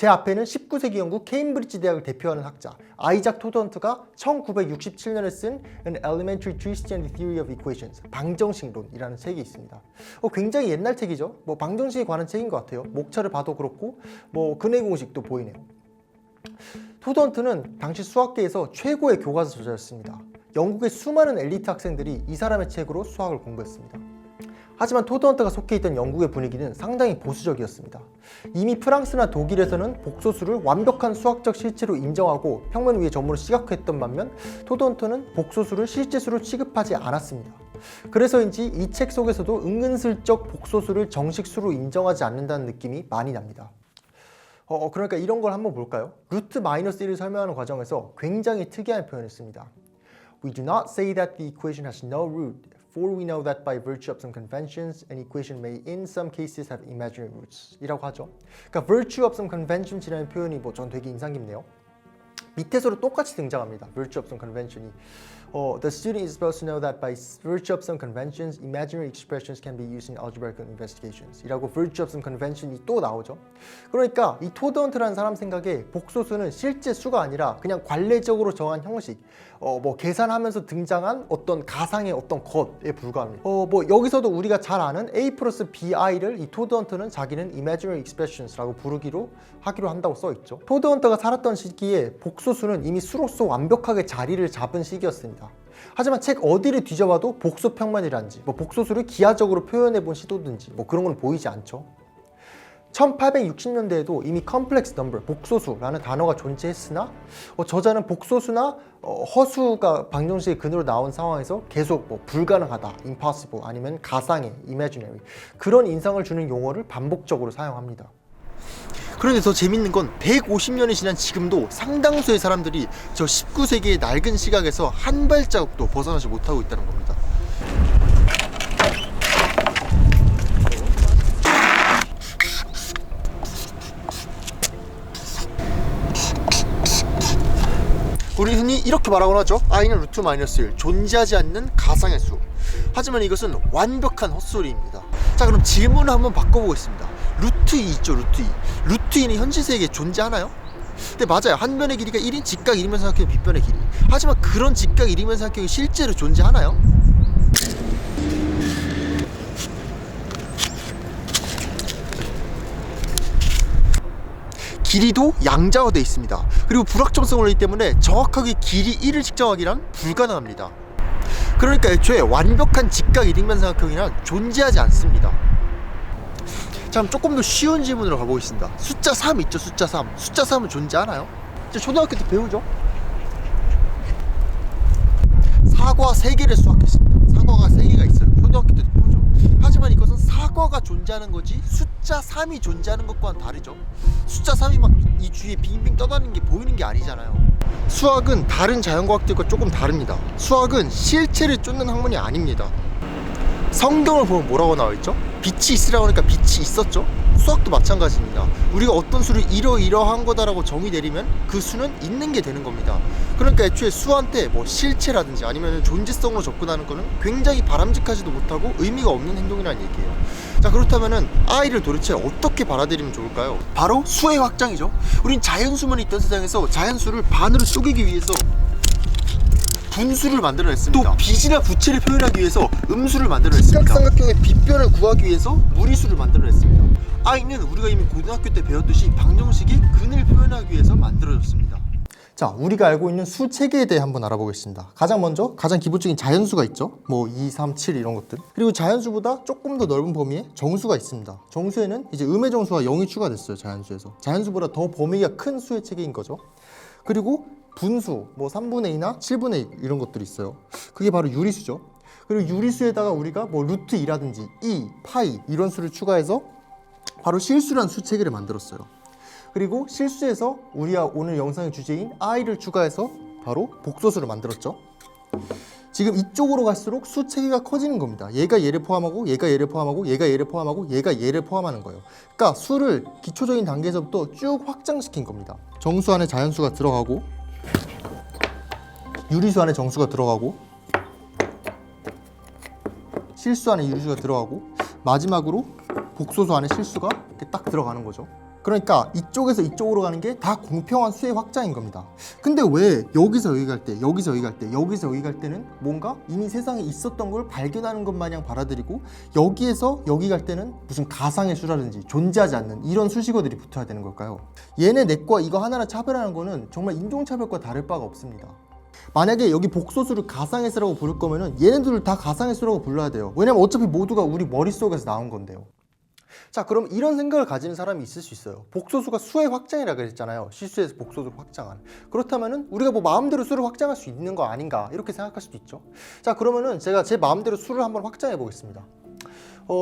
제 앞에는 19세기 영국 케임브리지 대학을 대표하는 학자 아이작 토드헌트가 1967년에 쓴 An Elementary Christianity Theory of Equations, 방정식론이라는 책이 있습니다. 굉장히 옛날 책이죠. 방정식에 관한 책인 것 같아요. 목차를 봐도 그렇고 근해 공식도 보이네요. 토드헌트는 당시 수학계에서 최고의 교과서 저자였습니다. 영국의 수많은 엘리트 학생들이 이 사람의 책으로 수학을 공부했습니다. 하지만 토드헌트가 속해 있던 영국의 분위기는 상당히 보수적이었습니다. 이미 프랑스나 독일에서는 복소수를 완벽한 수학적 실체로 인정하고 평면 위의 점으로 시각화했던 반면 토드헌트는 복소수를 실제수로 취급하지 않았습니다. 그래서인지 이 책 속에서도 은근슬쩍 복소수를 정식수로 인정하지 않는다는 느낌이 많이 납니다. 그러니까 이런 걸 한번 볼까요? 루트 마이너스 1을 설명하는 과정에서 굉장히 특이한 표현을 씁니다. We do not say that the equation has no root, for we know that by virtue of some conventions, an equation may in some cases have imaginary roots 이라고 하죠. 그러니까 virtue of some conventions이라는 표현이 전 되게 인상 깊네요. 밑에서도 똑같이 등장합니다. virtue of some convention이. The student is supposed to know that by virtue of some conventions, imaginary expressions can be used in algebraic investigations 이라고 virtue of some convention이 또 나오죠. 그러니까 이 토드헌트라는 사람 생각에 복소수는 실제 수가 아니라 그냥 관례적으로 정한 형식, 계산하면서 등장한 어떤 가상의 어떤 것에 불과합니다. 여기서도 우리가 잘 아는 a 플러스 bi를 이 토드헌트는 자기는 imaginary expressions라고 하기로 한다고 써있죠. 토드헌트가 살았던 시기에 복소수는 이미 수로서 완벽하게 자리를 잡은 시기였습니다. 하지만 책 어디를 뒤져봐도 복소평면이란지 복소수를 기하적으로 표현해본 시도든지 그런 건 보이지 않죠. 1860년대에도 이미 컴플렉스 넘버, 복소수라는 단어가 존재했으나 저자는 복소수나 허수가 방정식의 근으로 나온 상황에서 계속 불가능하다, impossible 아니면 가상의, imaginary 그런 인상을 주는 용어를 반복적으로 사용합니다. 그런데 더 재밌는 건 150년이 지난 지금도 상당수의 사람들이 저 19세기의 낡은 시각에서 한 발자국도 벗어나지 못하고 있다는 겁니다. 우리 흔히 이렇게 말하곤 하죠. i는 루트 마이너스 1, 존재하지 않는 가상의 수. 하지만 이것은 완벽한 헛소리입니다. 자, 그럼 질문을 한번 바꿔보겠습니다. 루트 2 있죠, 루트 2. 루트 2는 현실 세계에 존재하나요? 네, 맞아요. 한 변의 길이가 1인 직각 1이면 삼각형 빗변의 길이. 하지만 그런 직각 1이면 삼각형이 실제로 존재하나요? 길이도 양자화되어 있습니다. 그리고 불확정성 원리 때문에 정확하게 길이 1을 측정하기란 불가능합니다. 그러니까 애초에 완벽한 직각 1인면 삼각형이란 존재하지 않습니다. 자, 그럼 조금 더 쉬운 질문으로 가보겠습니다. 숫자 3 있죠, 숫자 3. 숫자 3은 존재하나요? 이제 초등학교 때 배우죠? 사과 3개를 수확했습니다. 사과가 3개가 있어요. 초등학교 때도 배우죠. 하지만 이것은 사과가 존재하는 거지 숫자 3이 존재하는 것과는 다르죠. 숫자 3이 막 이 주위에 빙빙 떠다니는 게 보이는 게 아니잖아요. 수학은 다른 자연과학들과 조금 다릅니다. 수학은 실체를 쫓는 학문이 아닙니다. 성경을 보면 뭐라고 나와있죠? 빛이 있으라고 하니까 빛이 있었죠? 수학도 마찬가지입니다. 우리가 어떤 수를 이러이러한 거다라고 정의 내리면 그 수는 있는 게 되는 겁니다. 그러니까 애초에 수한테 실체라든지 아니면 존재성으로 접근하는 거는 굉장히 바람직하지도 못하고 의미가 없는 행동이라는 얘기예요. 자, 그렇다면은 i를 도대체 어떻게 받아들이면 좋을까요? 바로 수의 확장이죠. 우린 자연수만 있던 세상에서 자연수를 반으로 쪼개기 위해서 분수를 만들어냈습니다. 또 빛이나 부채를 표현하기 위해서 음수를 만들어냈습니다. 직각삼각형의 빗변을 구하기 위해서 무리수를 만들어냈습니다. i는 우리가 이미 고등학교 때 배웠듯이 방정식의 근을 표현하기 위해서 만들어졌습니다. 자, 우리가 알고 있는 수 체계에 대해 한번 알아보겠습니다. 가장 기본적인 자연수가 있죠. 2, 3, 7 이런 것들. 그리고 자연수보다 조금 더 넓은 범위의 정수가 있습니다. 정수에는 이제 음의 정수가 0이 추가됐어요. 자연수보다 더 범위가 큰 수의 체계인 거죠. 그리고 분수, 3분의 2나 7분의 2 이런 것들이 있어요. 그게 바로 유리수죠. 그리고 유리수에다가 우리가 루트 2라든지 2, 파이 이런 수를 추가해서 바로 실수란 수 체계를 만들었어요. 그리고 실수에서 우리가 오늘 영상의 주제인 i를 추가해서 바로 복소수를 만들었죠. 지금 이쪽으로 갈수록 수 체계가 커지는 겁니다. 얘가 얘를 포함하고 얘가 얘를 포함하고 얘가 얘를 포함하고 얘가 얘를 포함하는 거예요. 그러니까 수를 기초적인 단계에서부터 쭉 확장시킨 겁니다. 정수 안에 자연수가 들어가고 유리수 안에 정수가 들어가고 실수 안에 유리수가 들어가고 마지막으로 복소수 안에 실수가 이렇게 딱 들어가는 거죠. 그러니까 이쪽에서 이쪽으로 가는 게 다 공평한 수의 확장인 겁니다. 근데 왜 여기서 여기 갈 때, 여기서 여기 갈 때, 여기서 여기 갈 때는 뭔가 이미 세상에 있었던 걸 발견하는 것 마냥 받아들이고, 여기에서 여기 갈 때는 무슨 가상의 수라든지 존재하지 않는 이런 수식어들이 붙어야 되는 걸까요? 얘네 넷과 이거 하나를 차별하는 거는 정말 인종차별과 다를 바가 없습니다. 만약에 여기 복소수를 가상의 수라고 부를 거면은 얘네들을 다 가상의 수라고 불러야 돼요. 왜냐면 어차피 모두가 우리 머릿속에서 나온 건데요. 자, 그럼 이런 생각을 가지는 사람이 있을 수 있어요. 복소수가 수의 확장이라고 그랬잖아요. 실수에서 복소수를 확장한. 그렇다면은 우리가 뭐 마음대로 수를 확장할 수 있는 거 아닌가 이렇게 생각할 수도 있죠. 자, 그러면은 제가 제 마음대로 수를 한번 확장해 보겠습니다.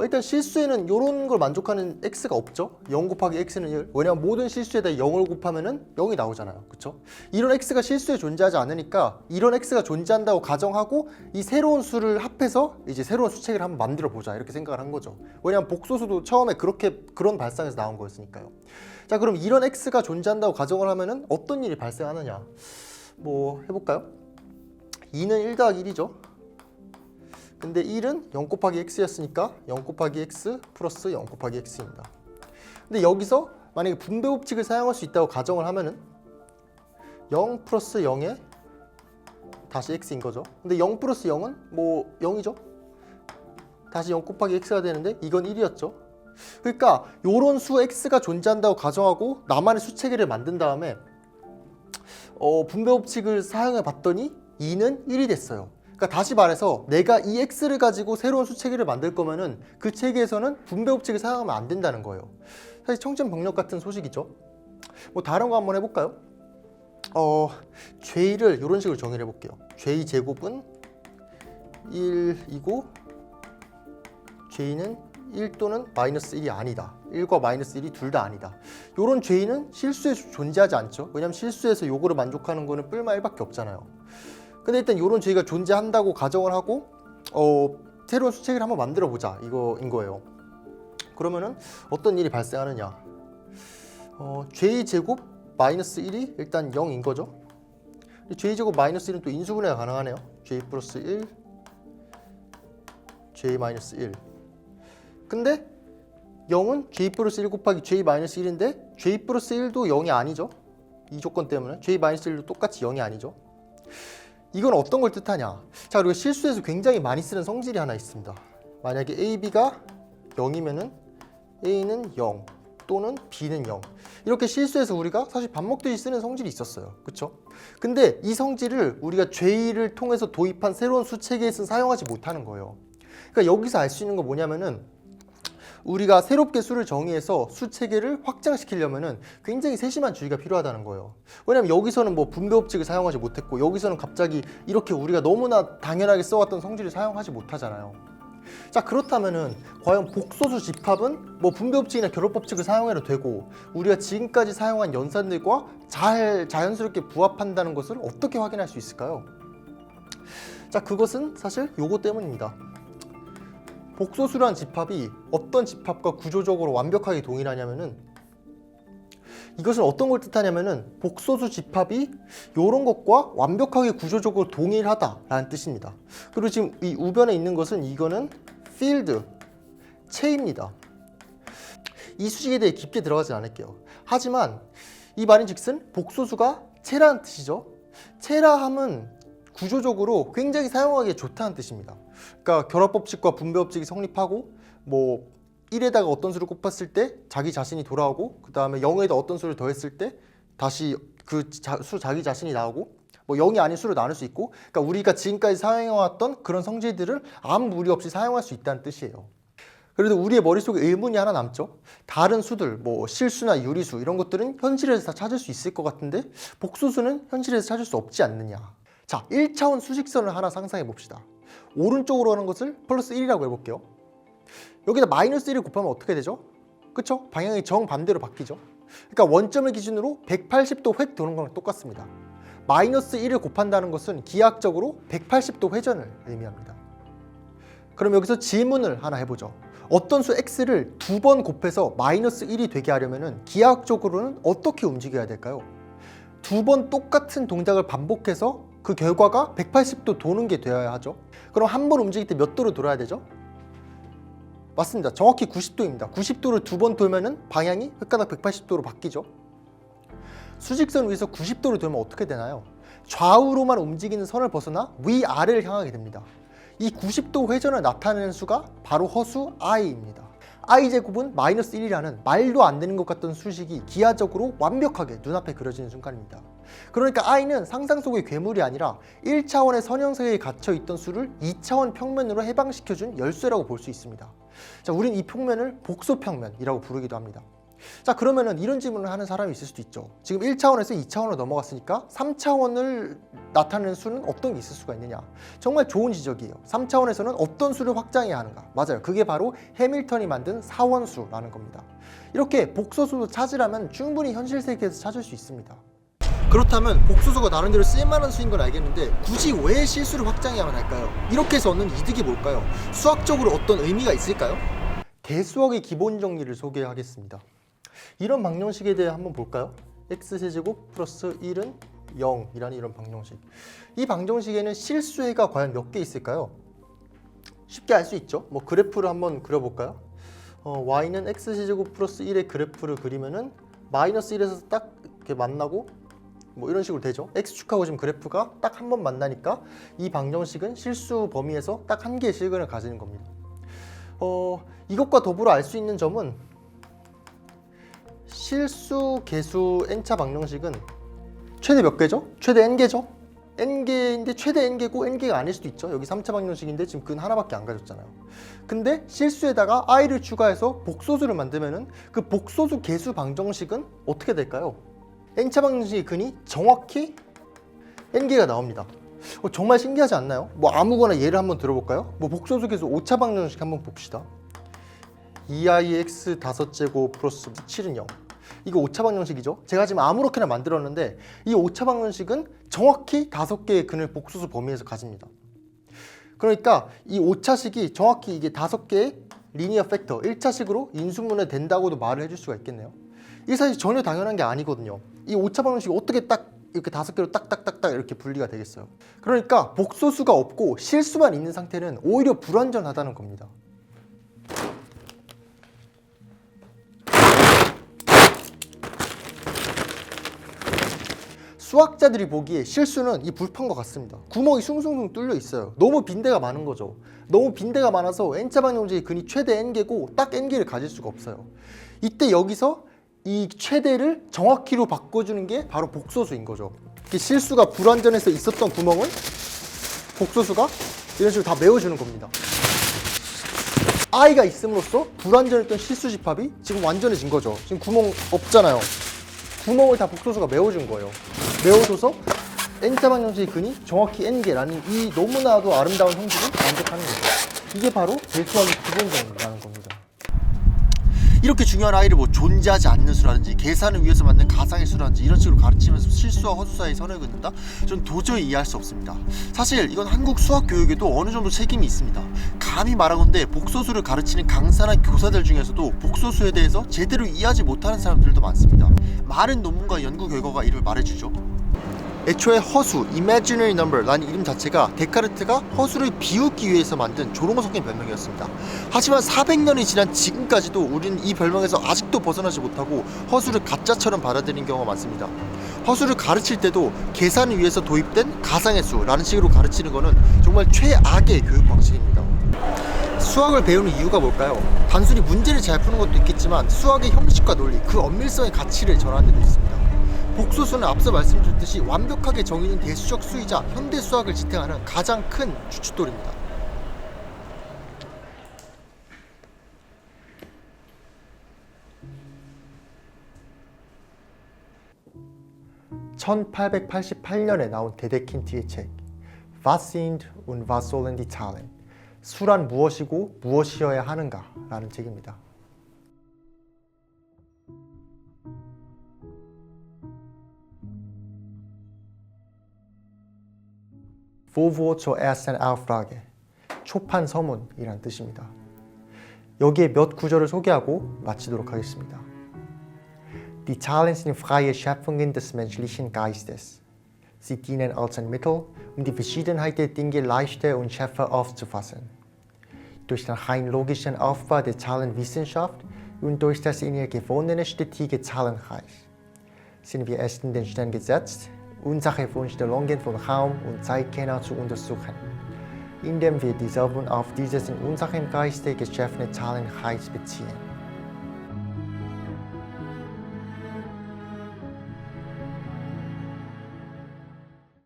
일단 실수에는 이런 걸 만족하는 x가 없죠. 0 곱하기 x는 1. 왜냐면 모든 실수에다 0을 곱하면은 0이 나오잖아요. 그쵸? 이런 x가 실수에 존재하지 않으니까 이런 x가 존재한다고 가정하고 이 새로운 수를 합해서 이제 새로운 수책을 한번 만들어 보자 이렇게 생각을 한 거죠. 왜냐면 복소수도 처음에 그런 발상에서 나온 거였으니까요. 자, 그럼 이런 x가 존재한다고 가정을 하면은 어떤 일이 발생하느냐? 뭐 해볼까요? 2는 1 더하기 1이죠. 근데 1은 0 곱하기 x였으니까 0 곱하기 x 플러스 0 곱하기 x입니다. 근데 여기서 만약에 분배 법칙을 사용할 수 있다고 가정을 하면은 0 플러스 0에 다시 x인 거죠. 근데 0 플러스 0은 뭐 0이죠. 다시 0 곱하기 x가 되는데 이건 1이었죠. 그러니까 요런 수 x가 존재한다고 가정하고 나만의 수체계를 만든 다음에 분배 법칙을 사용해 봤더니 2는 1이 됐어요. 그러니까 다시 말해서 내가 이 x를 가지고 새로운 수체계를 만들 거면은 그 체계에서는 분배 법칙을 사용하면 안 된다는 거예요. 사실 청천벽력 같은 소식이죠. 뭐 다른 거 한번 해볼까요? j,를 이런 식으로 정의를 해볼게요. j 제곱은 1이고 j는 1 또는 마이너스 1이 아니다. 1과 마이너스 1이 둘 다 아니다. 이런 j는 실수에 존재하지 않죠. 왜냐면 실수에서 요거를 만족하는 거는 뿔마 1밖에 없잖아요. 근데 일단 이런 j가 존재한다고 가정을 하고 새로운 수책을 한번 만들어 보자 이거인 거예요. 그러면은 어떤 일이 발생하느냐? j 제곱 마이너스 1이 일단 0인 거죠. j 제곱 마이너스 1은 또 인수분해가 가능하네요. j 플러스 1, j 마이너스 1. 근데 0은 j 플러스 1 곱하기 j 마이너스 1인데 j 플러스 1도 0이 아니죠. 이 조건 때문에 j 마이너스 1도 똑같이 0이 아니죠. 이건 어떤 걸 뜻하냐? 자, 그리고 실수에서 굉장히 많이 쓰는 성질이 하나 있습니다. 만약에 a, b가 0이면은 a는 0 또는 b는 0. 이렇게 실수에서 우리가 사실 밥 먹듯이 쓰는 성질이 있었어요. 그쵸? 근데 이 성질을 우리가 j를 통해서 도입한 새로운 수체계에서는 사용하지 못하는 거예요. 그러니까 여기서 알 수 있는 거 뭐냐면은 우리가 새롭게 수를 정의해서 수체계를 확장시키려면은 굉장히 세심한 주의가 필요하다는 거예요. 왜냐면 여기서는 뭐 분배 법칙을 사용하지 못했고 여기서는 갑자기 이렇게 우리가 너무나 당연하게 써왔던 성질을 사용하지 못하잖아요. 자, 그렇다면은 과연 복소수 집합은 뭐 분배 법칙이나 결합 법칙을 사용해도 되고 우리가 지금까지 사용한 연산들과 자연스럽게 부합한다는 것을 어떻게 확인할 수 있을까요? 자, 그것은 사실 요거 때문입니다. 복소수란 집합이 어떤 집합과 구조적으로 완벽하게 동일하냐면은 이것은 어떤 걸 뜻하냐면은 복소수 집합이 이런 것과 완벽하게 구조적으로 동일하다라는 뜻입니다. 그리고 지금 이 우변에 있는 것은 이거는 필드, 체입니다. 이 수식에 대해 깊게 들어가지 않을게요. 하지만 이 말인즉슨 복소수가 체라는 뜻이죠. 체라함은 구조적으로 굉장히 사용하기 좋다는 뜻입니다. 그러니까 결합법칙과 분배법칙이 성립하고 뭐 1에다가 어떤 수를 곱했을 때 자기 자신이 돌아오고 그 다음에 0에다 어떤 수를 더했을 때 다시 그 수 자기 자신이 나오고 뭐 0이 아닌 수로 나눌 수 있고, 그러니까 우리가 지금까지 사용해왔던 그런 성질들을 아무 무리 없이 사용할 수 있다는 뜻이에요. 그래도 우리의 머릿속에 의문이 하나 남죠. 다른 수들, 뭐 실수나 유리수 이런 것들은 현실에서 다 찾을 수 있을 것 같은데 복소수는 현실에서 찾을 수 없지 않느냐. 자, 1차원 수직선을 하나 상상해 봅시다. 오른쪽으로 가는 것을 플러스 1이라고 해볼게요. 여기다 마이너스 1을 곱하면 어떻게 되죠? 그쵸? 방향이 정반대로 바뀌죠. 그러니까 원점을 기준으로 180도 획 도는 거랑 똑같습니다. 마이너스 1을 곱한다는 것은 기하학적으로 180도 회전을 의미합니다. 그럼 여기서 질문을 하나 해보죠. 어떤 수 x를 2번 곱해서 마이너스 1이 되게 하려면 기하학적으로는 어떻게 움직여야 될까요? 2번 똑같은 동작을 반복해서 그 결과가 180도 도는 게 되어야 하죠. 그럼 한 번 움직일 때 몇 도로 돌아야 되죠? 맞습니다. 정확히 90도입니다. 90도를 두 번 돌면은 방향이 획가닥 180도로 바뀌죠. 수직선 위에서 90도를 돌면 어떻게 되나요? 좌우로만 움직이는 선을 벗어나 위아래를 향하게 됩니다. 이 90도 회전을 나타내는 수가 바로 허수 i입니다. i제곱은 마이너스 1이라는 말도 안 되는 것 같던 수식이 기하적으로 완벽하게 눈앞에 그려지는 순간입니다. 그러니까 i는 상상 속의 괴물이 아니라 1차원의 선형색에 갇혀 있던 수를 2차원 평면으로 해방시켜준 열쇠라고 볼 수 있습니다. 자, 우린 이 평면을 복소평면이라고 부르기도 합니다. 자, 그러면은 이런 질문을 하는 사람이 있을 수도 있죠. 지금 1차원에서 2차원으로 넘어갔으니까 3차원을 나타내는 수는 어떤 게 있을 수가 있느냐. 정말 좋은 지적이에요. 3차원에서는 어떤 수를 확장해야 하는가. 맞아요. 그게 바로 해밀턴이 만든 사원수라는 겁니다. 이렇게 복소수도 찾으려면 충분히 현실 세계에서 찾을 수 있습니다. 그렇다면 복소수가 나름대로 쓸만한 수인 건 알겠는데 굳이 왜 실수를 확장해야만 할까요? 이렇게 해서 얻는 이득이 뭘까요? 수학적으로 어떤 의미가 있을까요? 대수학의 기본 정리를 소개하겠습니다. 이런 방정식에 대해 한번 볼까요? x세제곱 플러스 1은 0이라는 이런 방정식. 이 방정식에는 실수해가 과연 몇 개 있을까요? 쉽게 알 수 있죠. 뭐 그래프를 한번 그려볼까요? y는 x세제곱 플러스 1의 그래프를 그리면은 마이너스 1에서 딱 이렇게 만나고 뭐 이런 식으로 되죠. x축하고 지금 그래프가 딱 한 번 만나니까 이 방정식은 실수 범위에서 딱 한 개의 실근을 가지는 겁니다. 이것과 더불어 알 수 있는 점은 실수 개수 n차 방정식은 최대 몇 개죠? 최대 n개죠? n개인데 최대 n개고 n개가 아닐 수도 있죠. 여기 3차 방정식인데 지금 근 하나밖에 안 가졌잖아요. 근데 실수에다가 i를 추가해서 복소수를 만들면은 그 복소수 개수 방정식은 어떻게 될까요? n차 방정식의 근이 정확히 n개가 나옵니다. 정말 신기하지 않나요? 뭐 아무거나 예를 한번 들어볼까요? 뭐 복소수 개수 5차 방정식 한번 봅시다. 2ix 5제곱 플러스 7은 0. 이거 5차 방정식이죠. 제가 지금 아무렇게나 만들었는데 이 5차 방정식은 정확히 5개의 근을 복소수 범위에서 가집니다. 그러니까 이 5차식이 정확히 이게 5개의 리니어 팩터 1차식으로 인수분해 된다고도 말을 해줄 수가 있겠네요. 이게 사실 전혀 당연한 게 아니거든요. 이 5차 방정식이 어떻게 딱 이렇게 5개로 딱딱딱딱 이렇게 분리가 되겠어요. 그러니까 복소수가 없고 실수만 있는 상태는 오히려 불완전하다는 겁니다. 수학자들이 보기에 실수는 이 불판과 같습니다. 구멍이 숭숭숭 뚫려 있어요. 너무 빈대가 많은 거죠. 너무 빈대가 많아서 n차 방정식의 근이 최대 n개고 딱 n개를 가질 수가 없어요. 이때 여기서 이 최대를 정확히로 바꿔주는 게 바로 복소수인 거죠. 실수가 불완전해서 있었던 구멍을 복소수가 이런 식으로 다 메워주는 겁니다. i가 있음으로써 불완전했던 실수 집합이 지금 완전해진 거죠. 지금 구멍 없잖아요. 구멍을 다 복소수가 메워준 거예요. 메워줘서 n차 방정식의 근이 정확히 n개라는 이 너무나도 아름다운 형식을 만족하는 거죠. 이게 바로 대수학의 기본 정리라는 겁니다. 이렇게 중요한 i를 뭐 존재하지 않는 수라든지 계산을 위해서 만든 가상의 수라든지 이런 식으로 가르치면서 실수와 허수 사이에 선을 긋는다? 전 도저히 이해할 수 없습니다. 사실 이건 한국 수학 교육에도 어느 정도 책임이 있습니다. 감히 말하건대 복소수를 가르치는 강사나 교사들 중에서도 복소수에 대해서 제대로 이해하지 못하는 사람들도 많습니다. 많은 논문과 연구 결과가 이를 말해주죠. 애초에 허수, imaginary number라는 이름 자체가 데카르트가 허수를 비웃기 위해서 만든 조롱 섞인 별명이었습니다. 하지만 400년이 지난 지금까지도 우리는 이 별명에서 아직도 벗어나지 못하고 허수를 가짜처럼 받아들이는 경우가 많습니다. 허수를 가르칠 때도 계산을 위해서 도입된 가상의 수라는 식으로 가르치는 것은 정말 최악의 교육 방식입니다. 수학을 배우는 이유가 뭘까요? 단순히 문제를 잘 푸는 것도 있겠지만 수학의 형식과 논리, 그 엄밀성의 가치를 전하는 데도 있습니다. 복소수는 앞서 말씀드렸듯이 완벽하게 정의된 대수적 수이자 현대 수학을 지탱하는 가장 큰 주춧돌입니다. (1888년에) 나온 데데킨트의 책 Was sind und was sollen die Zahlen? 수란 무엇이고 무엇이어야 하는가? 라는 책입니다. Vorwort zur ersten Auflage, 초판 서문이라는 뜻입니다. 여기에 몇 구절을 소개하고 마치도록 하겠습니다. Die Zahlen sind freie Schöpfungen des menschlichen Geistes. Sie dienen als ein Mittel, um die Verschiedenheit der Dinge leichter und schärfer aufzufassen. durch den rein logischen Aufbau der Zahlenwissenschaft und durch das in ihr gewonnene stetige Zahlenreich sind wir es in den Stand gesetzt, unsere Vorstellungen von Raum und Zeit genau zu untersuchen, indem wir dieselben auf dieses in unserem Geiste geschaffene Zahlenreich beziehen.